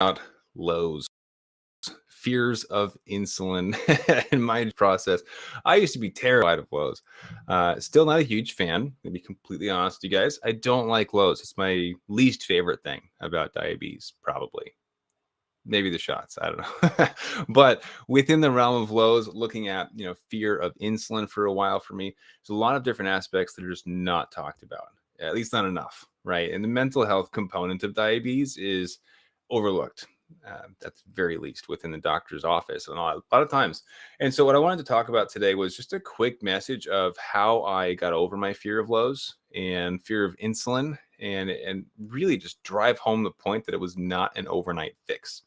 About lows, fears of insulin in my process. I used to be terrified of lows. Still not a huge fan, to be completely honest with you guys. I don't like lows. It's my least favorite thing about diabetes, probably. Maybe the shots, I don't know. But within the realm of lows, looking at fear of insulin for a while for me, there's a lot of different aspects that are just not talked about, at least not enough, right? And the mental health component of diabetes is overlooked, at the very least within the doctor's office and a lot of times. And so what I wanted to talk about today was just a quick message of how I got over my fear of lows and fear of insulin, and really just drive home the point that it was not an overnight fix.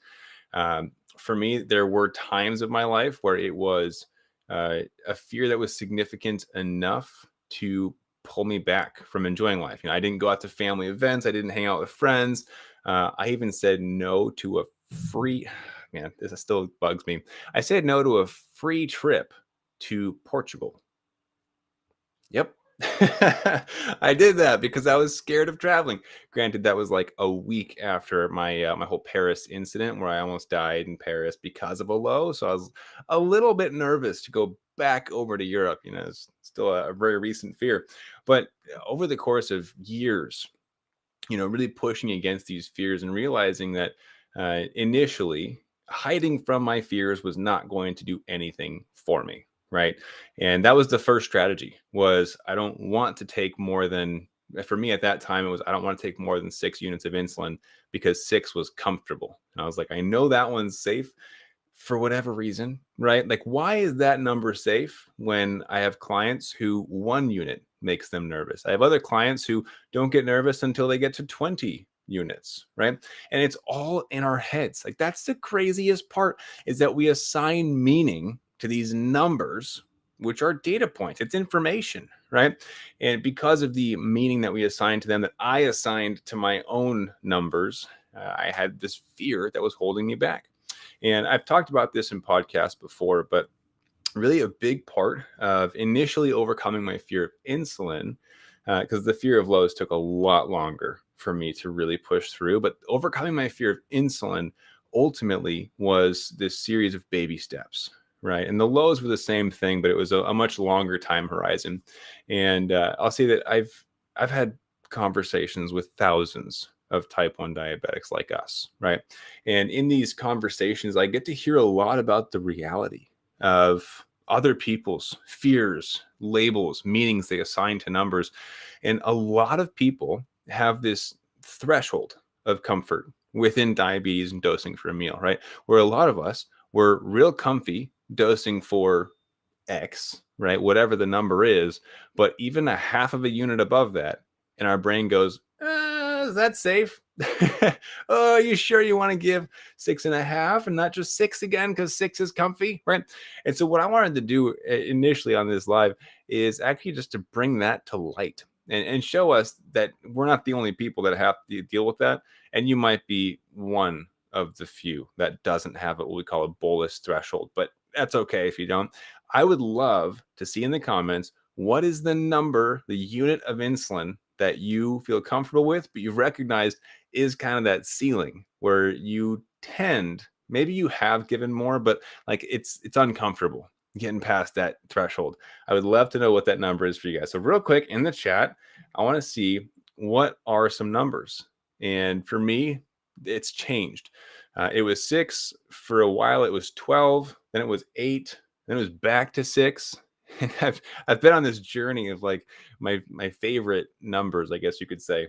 For me, there were times of my life where it was a fear that was significant enough to pull me back from enjoying life. I didn't go out to family events. I didn't hang out with friends. I even said no to a free, man, this still bugs me. I said no to a free trip to Portugal. Yep. I did that because I was scared of traveling. Granted, that was like a week after my whole Paris incident where I almost died in Paris because of a low. So I was a little bit nervous to go back over to Europe. It's still a very recent fear. But over the course of years, really pushing against these fears and realizing that initially hiding from my fears was not going to do anything for me, right? And that was the first strategy. Was I don't want to take more than, for me at that time, it was I don't want to take more than 6 units of insulin because 6 was comfortable. And I was like, I know that one's safe for whatever reason, right? Like, why is that number safe when I have clients who 1 unit makes them nervous? I have other clients who don't get nervous until they get to 20 units, right? And it's all in our heads. Like, that's the craziest part, is that we assign meaning to these numbers, which are data points. It's information, right? And because of the meaning that we assign to them, that I assigned to my own numbers, I had this fear that was holding me back. And I've talked about this in podcasts before, but really a big part of initially overcoming my fear of insulin, because the fear of lows took a lot longer for me to really push through, but overcoming my fear of insulin ultimately was this series of baby steps, right? And the lows were the same thing, but it was a much longer time horizon. And I'll say that I've had conversations with thousands of type 1 diabetics like us, right? And in these conversations, I get to hear a lot about the reality of other people's fears, labels, meanings they assign to numbers. And a lot of people have this threshold of comfort within diabetes and dosing for a meal, right? Where a lot of us were real comfy dosing for X, right? Whatever the number is, but even a half of a unit above that, and our brain goes, is that safe? Oh, you sure you want to give 6.5 and not just 6 again because 6 is comfy, right? And so what I wanted to do initially on this live is actually just to bring that to light and show us that we're not the only people that have to deal with that. And you might be one of the few that doesn't have what we call a bolus threshold, but that's okay if you don't. I would love to see in the comments, what is the number, the unit of insulin that you feel comfortable with, but you've recognized is kind of that ceiling where you tend, maybe you have given more, but like it's uncomfortable getting past that threshold. I would love to know what that number is for you guys. So real quick in the chat, I want to see what are some numbers. And for me, it's changed. It was 6 for a while. It was 12. Then it was 8. Then it was back to 6. And I've been on this journey of like my favorite numbers, I guess you could say.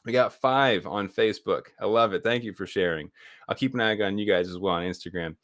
We got 5 on Facebook. I love it. Thank you for sharing. I'll keep an eye on you guys as well on Instagram.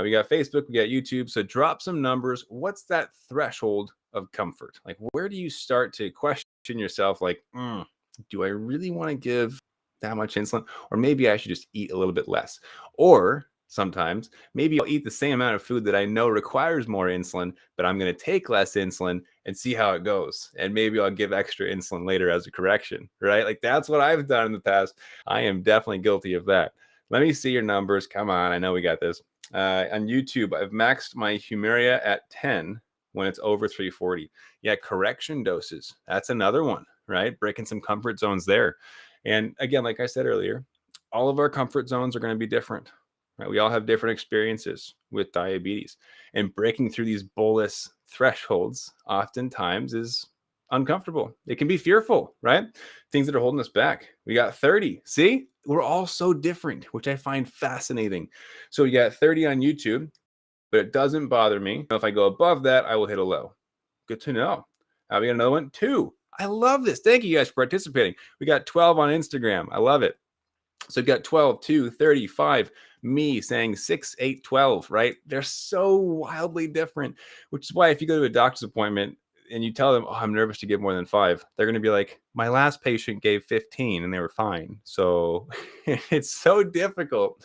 We got Facebook, we got YouTube. So drop some numbers. What's that threshold of comfort? Like, where do you start to question yourself? Like, do I really want to give that much insulin? Or maybe I should just eat a little bit less. Or sometimes maybe I'll eat the same amount of food that I know requires more insulin, but I'm going to take less insulin and see how it goes. And maybe I'll give extra insulin later as a correction, right? Like, that's what I've done in the past. I am definitely guilty of that. Let me see your numbers. Come on. I know we got this. On YouTube, I've maxed my Humeria at 10 when it's over 340. Yeah, correction doses. That's another one, right? Breaking some comfort zones there. And again, like I said earlier, all of our comfort zones are going to be different, right? We all have different experiences with diabetes, and breaking through these bolus thresholds oftentimes is uncomfortable. It can be fearful, right? Things that are holding us back. We got 30. See, we're all so different, which I find fascinating. So we got 30 on YouTube, but it doesn't bother me. If I go above that, I will hit a low. Good to know. We got another one, 2. I love this. Thank you guys for participating. We got 12 on Instagram. I love it. So we've got 12, 2, 35, me saying 6, 8, 12, right? They're so wildly different, which is why if you go to a doctor's appointment and you tell them, oh, I'm nervous to give more than 5, they're going to be like, my last patient gave 15 and they were fine. So it's so difficult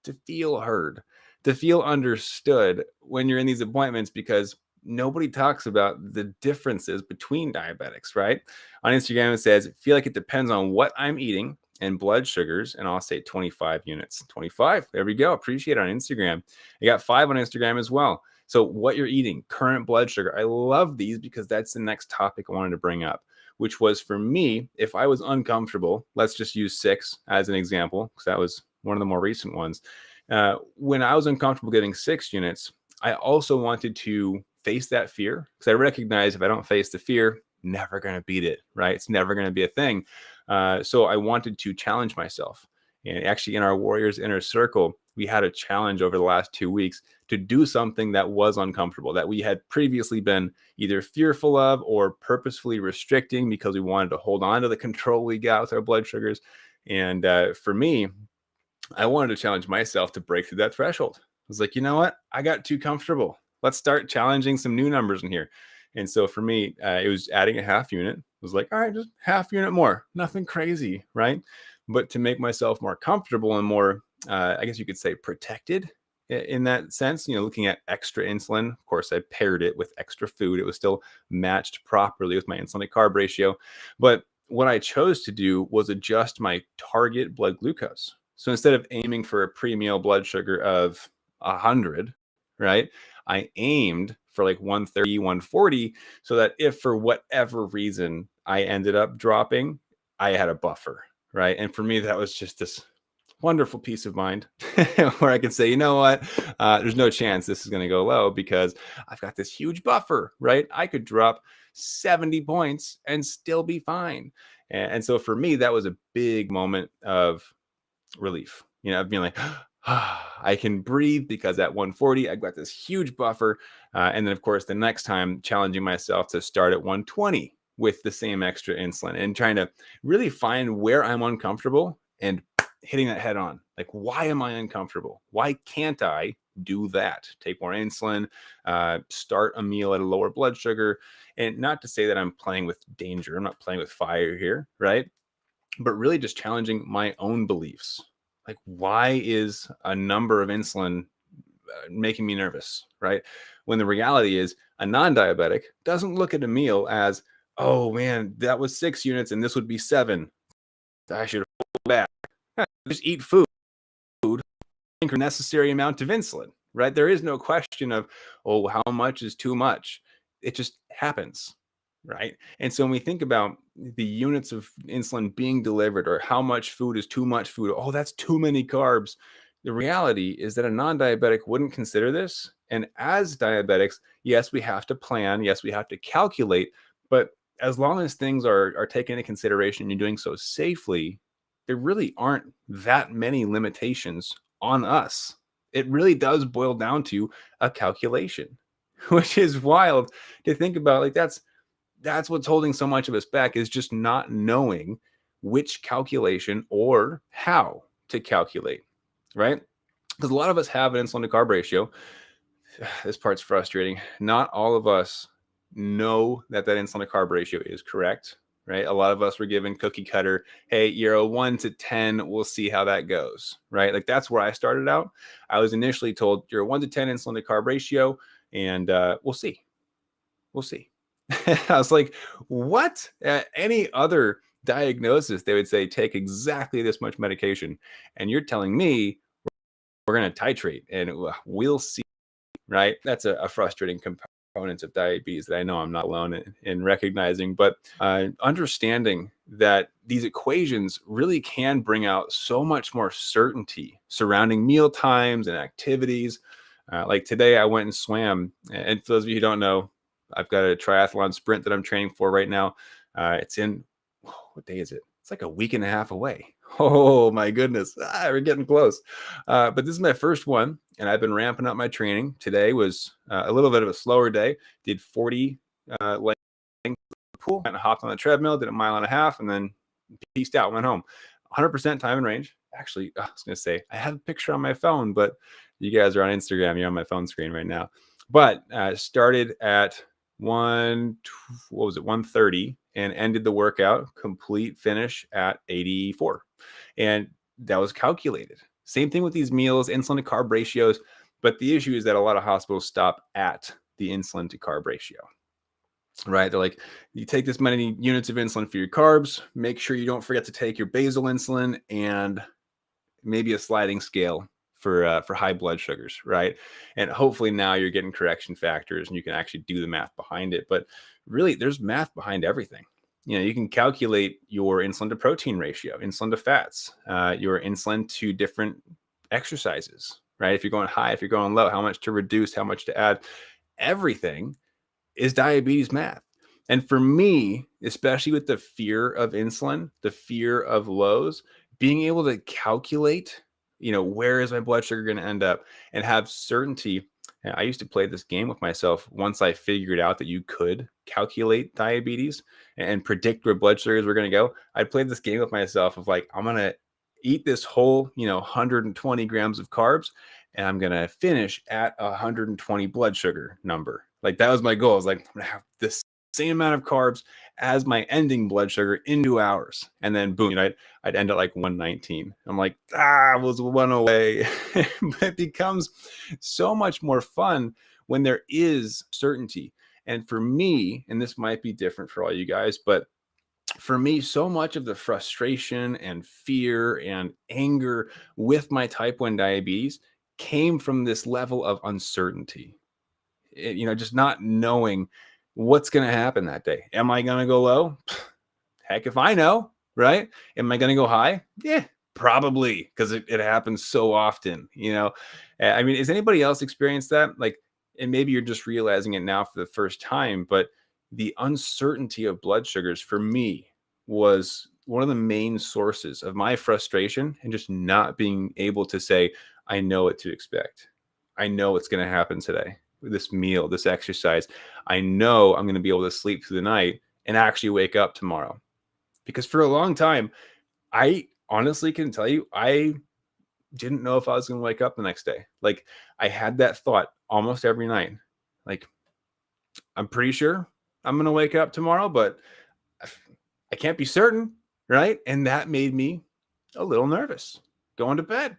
to feel heard, to feel understood when you're in these appointments, because nobody talks about the differences between diabetics, right? On Instagram, it says, feel like it depends on what I'm eating and blood sugars, and I'll say 25 units. 25. There we go. Appreciate it on Instagram. I got 5 on Instagram as well. So what you're eating, current blood sugar. I love these because that's the next topic I wanted to bring up, which was for me, if I was uncomfortable, let's just use 6 as an example, because that was one of the more recent ones. When I was uncomfortable getting 6 units, I also wanted to face that fear, because I recognize if I don't face the fear, never going to beat it, right? It's never going to be a thing. So I wanted to challenge myself. And actually in our Warriors Inner Circle, we had a challenge over the last 2 weeks to do something that was uncomfortable, that we had previously been either fearful of or purposefully restricting because we wanted to hold on to the control we got with our blood sugars. And for me, I wanted to challenge myself to break through that threshold. I was like, you know what? I got too comfortable. Let's start challenging some new numbers in here. And so for me, it was adding a half unit. It was like, all right, just half unit more, nothing crazy, right? But to make myself more comfortable and more, I guess you could say, protected in that sense, looking at extra insulin. Of course, I paired it with extra food. It was still matched properly with my insulin to carb ratio. But what I chose to do was adjust my target blood glucose. So instead of aiming for a pre-meal blood sugar of 100, right, I aimed for like 130, 140, so that if for whatever reason I ended up dropping, I had a buffer, right? And for me, that was just this wonderful peace of mind where I can say, you know what, there's no chance this is going to go low because I've got this huge buffer, right? I could drop 70 points and still be fine. And so for me, that was a big moment of relief, of being like, I can breathe because at 140, I got this huge buffer. And then, of course, the next time challenging myself to start at 120 with the same extra insulin and trying to really find where I'm uncomfortable and hitting that head on. Like, why am I uncomfortable? Why can't I do that? Take more insulin, start a meal at a lower blood sugar. And not to say that I'm playing with danger. I'm not playing with fire here, right? But really just challenging my own beliefs. Like, why is a number of insulin making me nervous, right? When the reality is a non-diabetic doesn't look at a meal as, oh man, that was 6 units and this would be 7. I should hold back. Just eat food, drink a necessary amount of insulin, right? There is no question of, oh, how much is too much? It just happens, right? And so when we think about the units of insulin being delivered or how much food is too much food, oh, that's too many carbs. The reality is that a non-diabetic wouldn't consider this. And as diabetics, yes, we have to plan. Yes, we have to calculate. But as long as things are taken into consideration, you're doing so safely, there really aren't that many limitations on us. It really does boil down to a calculation, which is wild to think about. Like, that's what's holding so much of us back, is just not knowing which calculation or how to calculate, right? Because a lot of us have an insulin to carb ratio. This part's frustrating. Not all of us know that insulin to carb ratio is correct, right? A lot of us were given cookie cutter, hey, you're a 1 to 10, we'll see how that goes, right? Like, that's where I started out. I was initially told you're a 1 to 10 insulin to carb ratio, and we'll see. I was like, what? Any other diagnosis, they would say, take exactly this much medication. And you're telling me we're going to titrate and we'll see, right? That's a frustrating component of diabetes that I know I'm not alone in recognizing. But understanding that these equations really can bring out so much more certainty surrounding meal times and activities. Like today, I went and swam. And for those of you who don't know, I've got a triathlon sprint that I'm training for right now. It's in, what day is it? It's like a week and a half away. Oh my goodness. We're getting close. But this is my first one, and I've been ramping up my training. Today was a little bit of a slower day. Did 40 length pool, and hopped on the treadmill, did a mile and a half, and then peaced out, went home. 100% time and range. Actually, I was going to say, I have a picture on my phone, but you guys are on Instagram. You're on my phone screen right now. But started at 1:30 and ended the workout, complete finish at 84. And that was calculated. Same thing with these meals, insulin to carb ratios. But the issue is that a lot of hospitals stop at the insulin to carb ratio, right? They're like, you take this many units of insulin for your carbs, make sure you don't forget to take your basal insulin and maybe a sliding scale for high blood sugars, right? And hopefully now you're getting correction factors and you can actually do the math behind it. But really, there's math behind everything. You can calculate your insulin to protein ratio, insulin to fats, your insulin to different exercises, right? If you're going high, if you're going low, how much to reduce, how much to add. Everything is diabetes math. And for me, especially with the fear of insulin, the fear of lows, being able to calculate, where is my blood sugar going to end up and have certainty. I used to play this game with myself once I figured out that you could calculate diabetes and predict where blood sugars were going to go. I played this game with myself of like, I'm going to eat this whole, 120 grams of carbs, and I'm going to finish at 120 blood sugar number. Like that was my goal. I was like, I'm going to have this same amount of carbs as my ending blood sugar in 2 hours. And then boom, I'd end at like 119. I'm like, I was one away. But it becomes so much more fun when there is certainty. And for me, and this might be different for all you guys, but for me, so much of the frustration and fear and anger with my type 1 diabetes came from this level of uncertainty. Just not knowing what's going to happen that day. Am I going to go low? Heck if I know, right? Am I going to go high? Yeah, probably, because it happens so often. I mean, has anybody else experienced that? Like, and maybe you're just realizing it now for the first time, but the uncertainty of blood sugars for me was one of the main sources of my frustration and just not being able to say, I know what to expect. I know what's going to happen today. This meal, this exercise, I know I'm going to be able to sleep through the night and actually wake up tomorrow. Because for a long time, I honestly can tell you, I didn't know if I was going to wake up the next day. Like I had that thought almost every night. Like, I'm pretty sure I'm going to wake up tomorrow, but I can't be certain, right? And that made me a little nervous going to bed.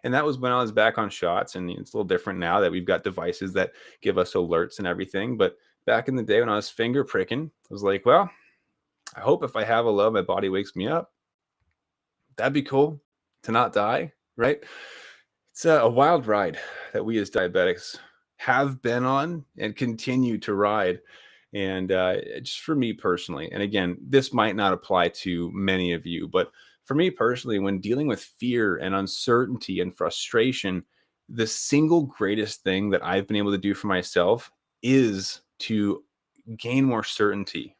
And that was when I was back on shots. And it's a little different now that we've got devices that give us alerts and everything. But back in the day when I was finger pricking, I was like, well, I hope if I have a low, my body wakes me up. That'd be cool to not die, right? It's a wild ride that we as diabetics have been on and continue to ride. And just for me personally, and again, this might not apply to many of you, but for me personally, when dealing with fear and uncertainty and frustration, the single greatest thing that I've been able to do for myself is to gain more certainty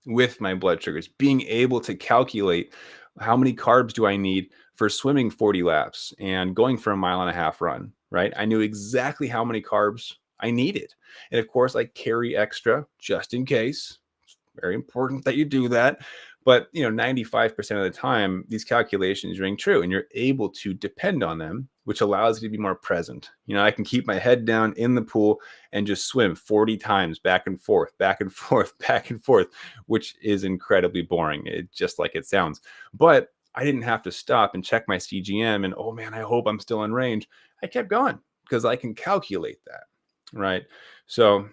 with my blood sugars, being able to calculate how many carbs do I need for swimming 40 laps and going for a 1.5 mile run, right? I knew exactly how many carbs I needed. And of course, I carry extra just in case. It's very important that you do that. But 95% of the time, these calculations ring true and you're able to depend on them, which allows you to be more present. I can keep my head down in the pool and just swim 40 times back and forth, back and forth, back and forth, which is incredibly boring. Just like it sounds. But I didn't have to stop and check my CGM and, oh man, I hope I'm still in range. I kept going because I can calculate that, right? So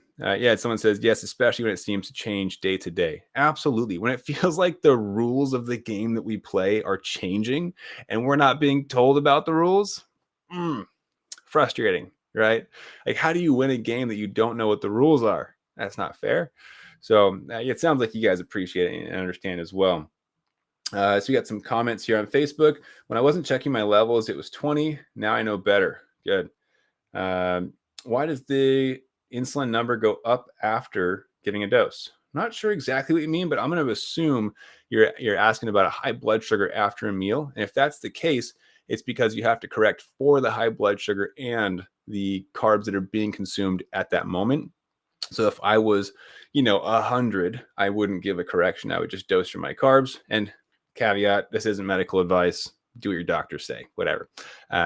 someone says, yes, especially when it seems to change day to day. Absolutely. When it feels like the rules of the game that we play are changing and we're not being told about the rules, frustrating, right? Like, how do you win a game that you don't know what the rules are? That's not fair. So it sounds like you guys appreciate it and understand as well. So we got some comments here on Facebook. When I wasn't checking my levels, it was 20. Now I know better. Good. Um, why does the insulin number go up after getting a dose? Not sure exactly what you mean, but I'm going to assume you're asking about a high blood sugar after a meal. And if that's the case, it's because you have to correct for the high blood sugar and the carbs that are being consumed at that moment. So if I was, 100, I wouldn't give a correction. I would just dose for my carbs. And caveat, this isn't medical advice. Do what your doctors say, whatever.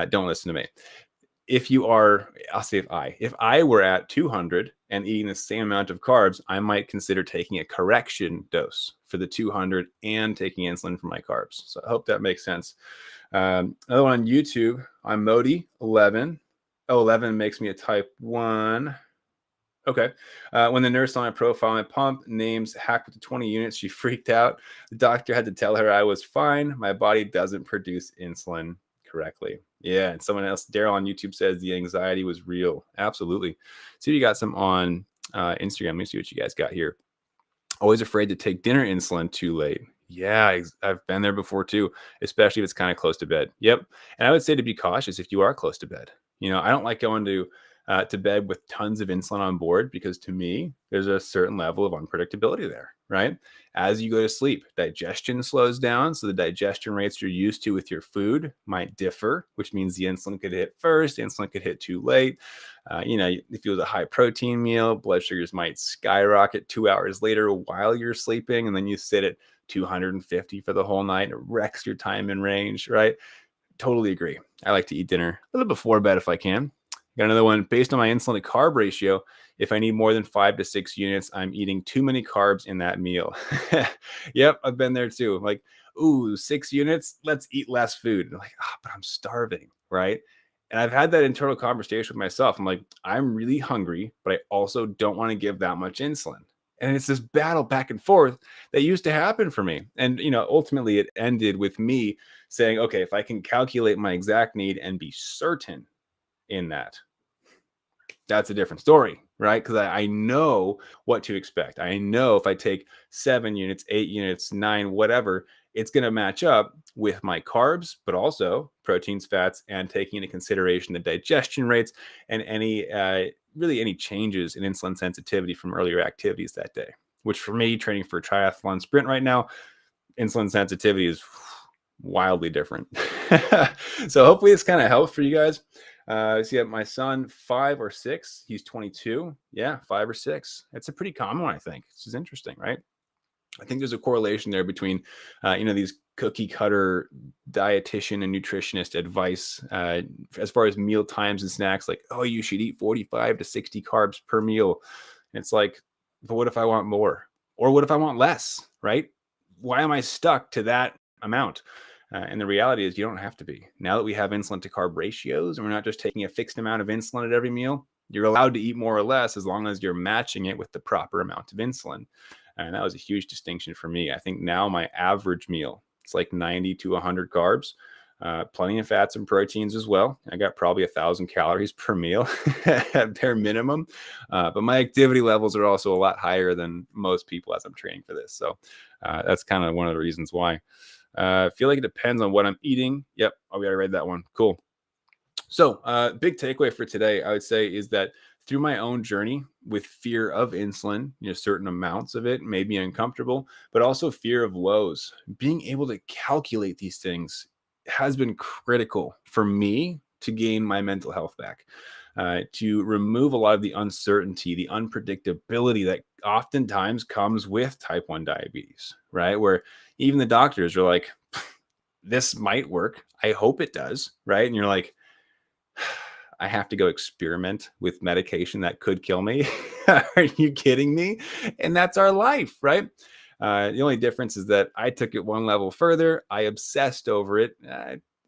Don't listen to me. If you are, I'll say if I were at 200 and eating the same amount of carbs, I might consider taking a correction dose for the 200 and taking insulin for my carbs. So I hope that makes sense. Another one on YouTube, I'm Modi 11. Oh, 11 makes me a type 1. Okay. When the nurse on my profile, my pump names hacked with the 20 units, she freaked out. The doctor had to tell her I was fine. My body doesn't produce insulin correctly. Yeah. And someone else, Daryl on YouTube, says the anxiety was real. Absolutely. See if you got some on Instagram. Let me see what you guys got here. Always afraid to take dinner insulin too late. Yeah, I've been there before too, especially if it's kind of close to bed. Yep. And I would say to be cautious if you are close to bed. I don't like going to bed with tons of insulin on board because to me, there's a certain level of unpredictability there, right? As you go to sleep, digestion slows down. So the digestion rates you're used to with your food might differ, which means the insulin could hit first, insulin could hit too late. If it was a high protein meal, blood sugars might skyrocket 2 hours later while you're sleeping. And then you sit at 250 for the whole night. It wrecks your time in range, right? Totally agree. I like to eat dinner a little before bed if I can. Got another one. Based on my insulin to carb ratio, if I need more than 5 to 6 units, I'm eating too many carbs in that meal. Yep, I've been there too. Like, ooh, 6 units, let's eat less food. I'm like, but I'm starving, right? And I've had that internal conversation with myself. I'm like, I'm really hungry, but I also don't want to give that much insulin. And it's this battle back and forth that used to happen for me. And, ultimately it ended with me saying, okay, if I can calculate my exact need and be certain in that, that's a different story, right? Because I know what to expect. I know if I take 7 units, 8 units, 9, whatever, it's going to match up with my carbs, but also proteins, fats, and taking into consideration the digestion rates and any changes in insulin sensitivity from earlier activities that day. Which for me, training for a triathlon sprint right now, insulin sensitivity is wildly different. So hopefully this kind of helps for you guys. So my son, 5 or 6, he's 22. Yeah, 5 or 6. It's a pretty common one, I think. This is interesting, right? I think there's a correlation there between, these cookie cutter dietitian and nutritionist advice as far as meal times and snacks, like, oh, you should eat 45 to 60 carbs per meal. And it's like, but what if I want more? Or what if I want less, right? Why am I stuck to that amount? And the reality is you don't have to be. Now that we have insulin to carb ratios and we're not just taking a fixed amount of insulin at every meal, you're allowed to eat more or less as long as you're matching it with the proper amount of insulin. And that was a huge distinction for me. I think now my average meal, it's like 90 to 100 carbs, plenty of fats and proteins as well. I got probably 1,000 calories per meal at bare minimum. But my activity levels are also a lot higher than most people as I'm training for this. So that's kind of one of the reasons why. I feel like it depends on what I'm eating. Yep. Oh, we already read that one. Cool. So big takeaway for today, I would say, is that through my own journey with fear of insulin, certain amounts of it may be uncomfortable, but also fear of lows. Being able to calculate these things has been critical for me to gain my mental health back, to remove a lot of the uncertainty, the unpredictability that oftentimes comes with type 1 diabetes, right? Where even the doctors are like, this might work. I hope it does, right? And you're like, I have to go experiment with medication that could kill me. Are you kidding me? And that's our life, right? The only difference is that I took it one level further. I obsessed over it.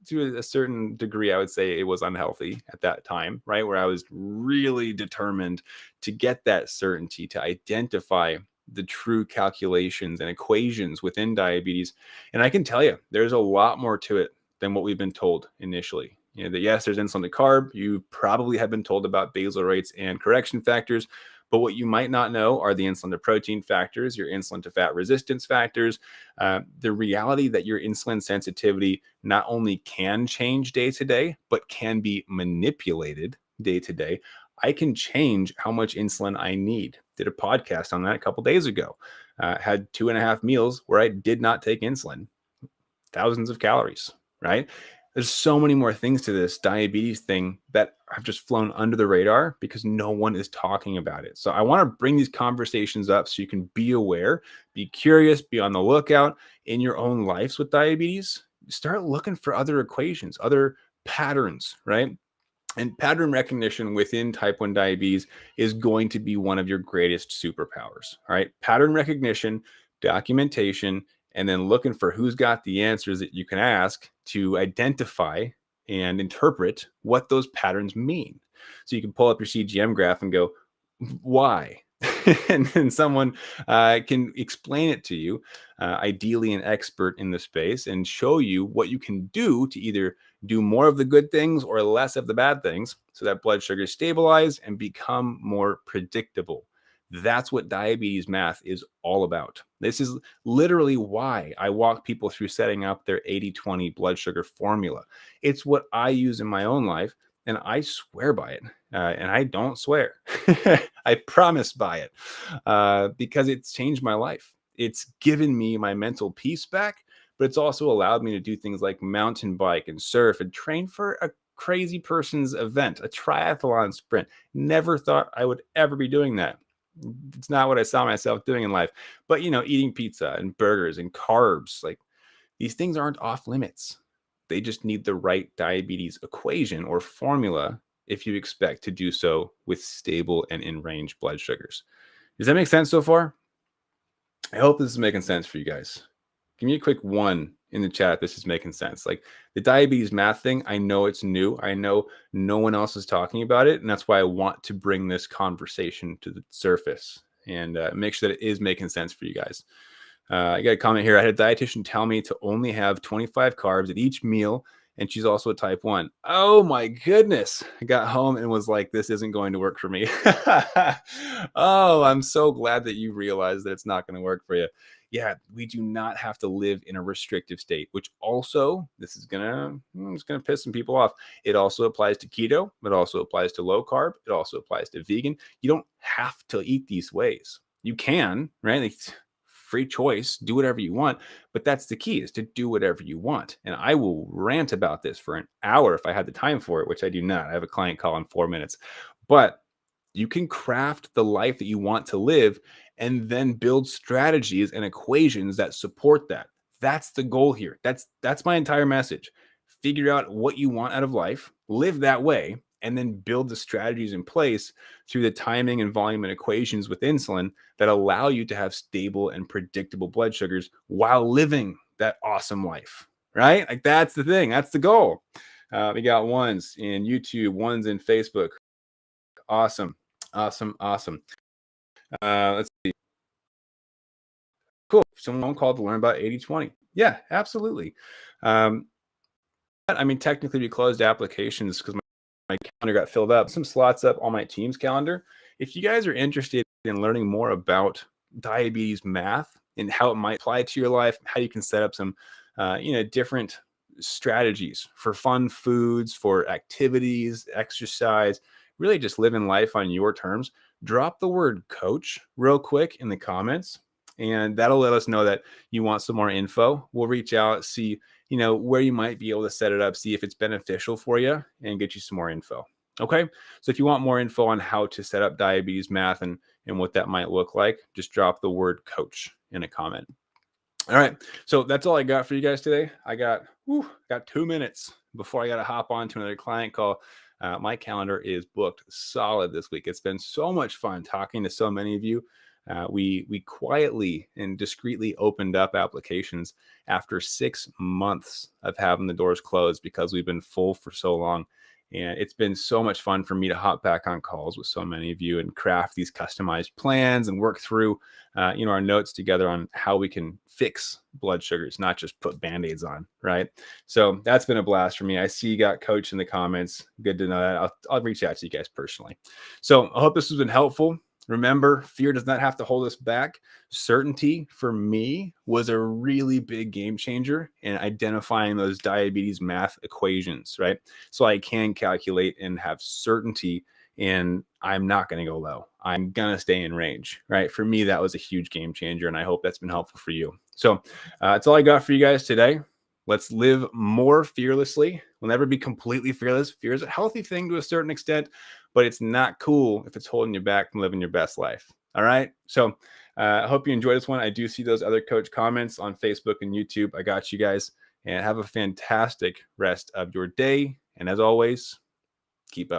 To a certain degree, I would say it was unhealthy at that time, right? Where I was really determined to get that certainty, to identify the true calculations and equations within diabetes. And I can tell you, there's a lot more to it than what we've been told initially. That yes, there's insulin to carb. You probably have been told about basal rates and correction factors, But what you might not know are the insulin to protein factors, your insulin to fat resistance factors, the reality that your insulin sensitivity not only can change day to day, but can be manipulated day to day. I can change how much insulin I need. Did a podcast on that a couple days ago. Had 2.5 meals where I did not take insulin, thousands of calories, right? There's so many more things to this diabetes thing that have just flown under the radar because no one is talking about it. So I want to bring these conversations up so you can be aware, be curious, be on the lookout in your own lives with diabetes. Start looking for other equations, other patterns, right? And pattern recognition within type 1 diabetes is going to be one of your greatest superpowers. All right. Pattern recognition, documentation, and then looking for who's got the answers that you can ask to identify and interpret what those patterns mean. So you can pull up your CGM graph and go, why? And then someone can explain it to you, ideally an expert in the space, and show you what you can do to either do more of the good things or less of the bad things so that blood sugars stabilize and become more predictable. That's what diabetes math is all about. This is literally why I walk people through setting up their 80/20 blood sugar formula. It's what I use in my own life, and I swear by it. And I don't swear. I promise by it because it's changed my life. It's given me my mental peace back, but it's also allowed me to do things like mountain bike and surf and train for a crazy person's event, a triathlon sprint. Never thought I would ever be doing that. It's not what I saw myself doing in life. But, eating pizza and burgers and carbs, like these things aren't off limits. They just need the right diabetes equation or formula if you expect to do so with stable and in range blood sugars. Does that make sense so far? I hope this is making sense for you guys. Give me a quick one in the chat if this is making sense. Like the diabetes math thing, I know it's new. I know no one else is talking about it. And that's why I want to bring this conversation to the surface and make sure that it is making sense for you guys. I got a comment here. I had a dietitian tell me to only have 25 carbs at each meal, and she's also a type 1. Oh my goodness. I got home and was like, this isn't going to work for me. Oh, I'm so glad that you realized that it's not going to work for you. Yeah, we do not have to live in a restrictive state, which also, this is it's gonna piss some people off. It also applies to keto. It also applies to low carb. It also applies to vegan. You don't have to eat these ways. You can, right? Like, free choice, do whatever you want. But that's the key, is to do whatever you want. And I will rant about this for an hour if I had the time for it, which I do not. I have a client call in 4 minutes. But you can craft the life that you want to live and then build strategies and equations that support that. That's the goal here. That's my entire message. Figure out what you want out of life, live that way, and then build the strategies in place through the timing and volume and equations with insulin that allow you to have stable and predictable blood sugars while living that awesome life, right? Like that's the thing. That's the goal. We got ones in YouTube, ones in Facebook. Awesome. Awesome. Let's see. Cool. Someone called to learn about 80/20. Yeah, absolutely. I mean, technically we closed applications because my calendar got filled up. Some slots up on my team's calendar. If you guys are interested in learning more about diabetes math and how it might apply to your life, how you can set up some, different strategies for fun foods, for activities, exercise, really just living life on your terms, drop the word coach real quick in the comments. And that'll let us know that you want some more info. We'll reach out, see, where you might be able to set it up, see if it's beneficial for you, and get you some more info. Okay. So if you want more info on how to set up diabetes math and what that might look like, just drop the word coach in a comment. All right. So that's all I got for you guys today. I got 2 minutes before I got to hop on to another client call. My calendar is booked solid this week. It's been so much fun talking to so many of you. We quietly and discreetly opened up applications after 6 months of having the doors closed because we've been full for so long. And it's been so much fun for me to hop back on calls with so many of you and craft these customized plans and work through, our notes together on how we can fix blood sugars, not just put Band-Aids on, right? So that's been a blast for me. I see you got coach in the comments. Good to know that. I'll reach out to you guys personally. So I hope this has been helpful. remember, fear does not have to hold us back. Certainty for me was a really big game changer in identifying those diabetes math equations, right? So I can calculate and have certainty in I'm not going to go low. I'm going to stay in range, right? For me, that was a huge game changer, and I hope that's been helpful for you. So that's all I got for you guys today. Let's live more fearlessly. We'll never be completely fearless. Fear is a healthy thing to a certain extent, but it's not cool if it's holding you back from living your best life. All right. So I hope you enjoyed this one. I do see those other coach comments on Facebook and YouTube. I got you guys, and have a fantastic rest of your day. And as always, keep up.